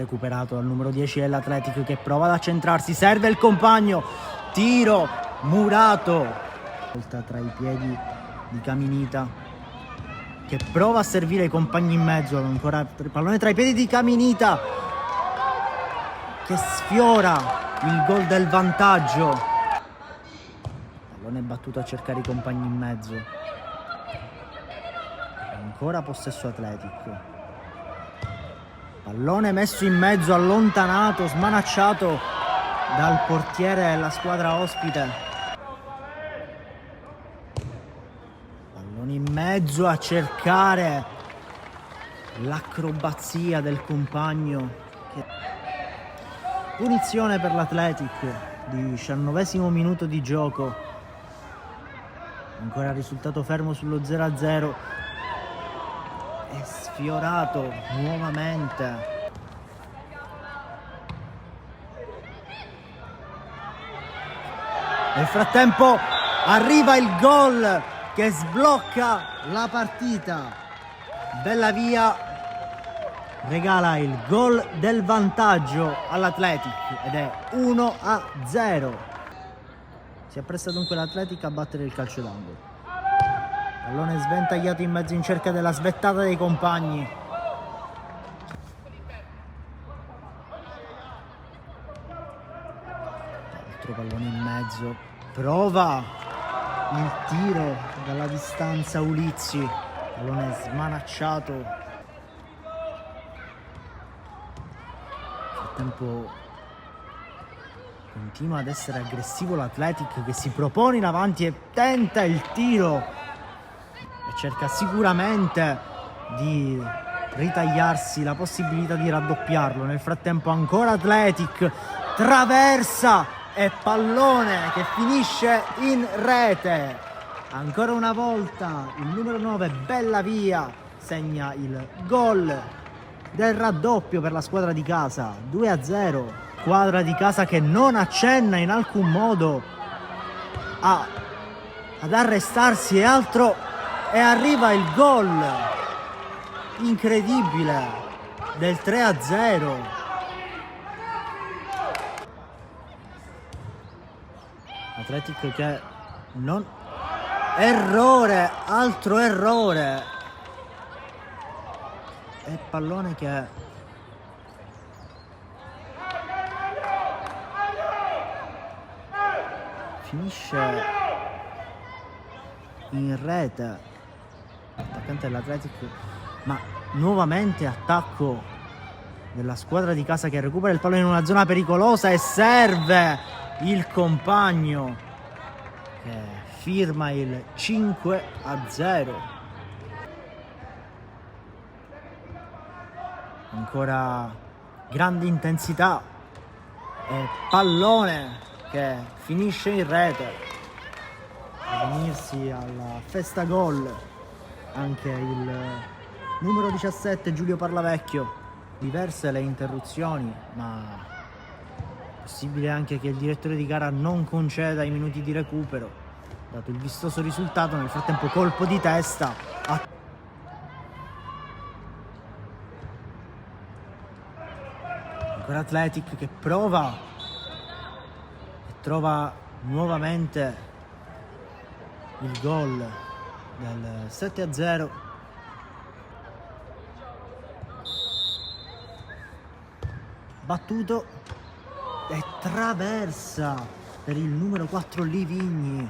recuperato dal numero 10 dell'Athletic, che prova ad accentrarsi, serve il compagno, tiro murato, volta tra i piedi di Caminita, che prova a servire i compagni in mezzo, ancora pallone tra i piedi di Caminita, che sfiora il gol del vantaggio, pallone battuto a cercare i compagni in mezzo, ancora possesso Athletic, pallone messo in mezzo, allontanato, smanacciato dal portiere della squadra ospite. Pallone in mezzo a cercare l'acrobazia del compagno. Punizione per l'Athletic, 19° minuto di gioco. Ancora il risultato fermo sullo 0-0. È sfiorato nuovamente. Nel frattempo arriva il gol che sblocca la partita. Bellavia regala il gol del vantaggio all'Athletic ed è 1-0. Si appresta dunque l'Athletic a battere il calcio d'angolo. Pallone sventagliato in mezzo in cerca della svettata dei compagni. Altro pallone in mezzo. Prova il tiro dalla distanza Ulizzi. Pallone smanacciato. Nel frattempo continua ad essere aggressivo l'Athletic, che si propone in avanti e tenta il tiro e cerca sicuramente di ritagliarsi la possibilità di raddoppiarlo. Nel frattempo ancora Athletic, traversa e pallone che finisce in rete. Ancora una volta il numero 9 Bellavia segna il gol del raddoppio per la squadra di casa, 2-0. Squadra di casa che non accenna in alcun modo ad arrestarsi e altro, e arriva il gol incredibile del 3-0. Athletic che non... errore, altro errore, e pallone che finisce in rete. Attaccante dell'Athletic, ma nuovamente attacco della squadra di casa che recupera il pallone in una zona pericolosa e serve il compagno che firma il 5-0. Ancora grande intensità e pallone che finisce in rete. A venirsi alla festa gol anche il numero 17 Giulio Parlavecchio. Diverse le interruzioni, ma possibile anche che il direttore di gara non conceda i minuti di recupero, dato il vistoso risultato. Nel frattempo colpo di testa ancora Athletic che prova e trova nuovamente il gol del 7-0. Battuto e traversa per il numero 4 Livigni.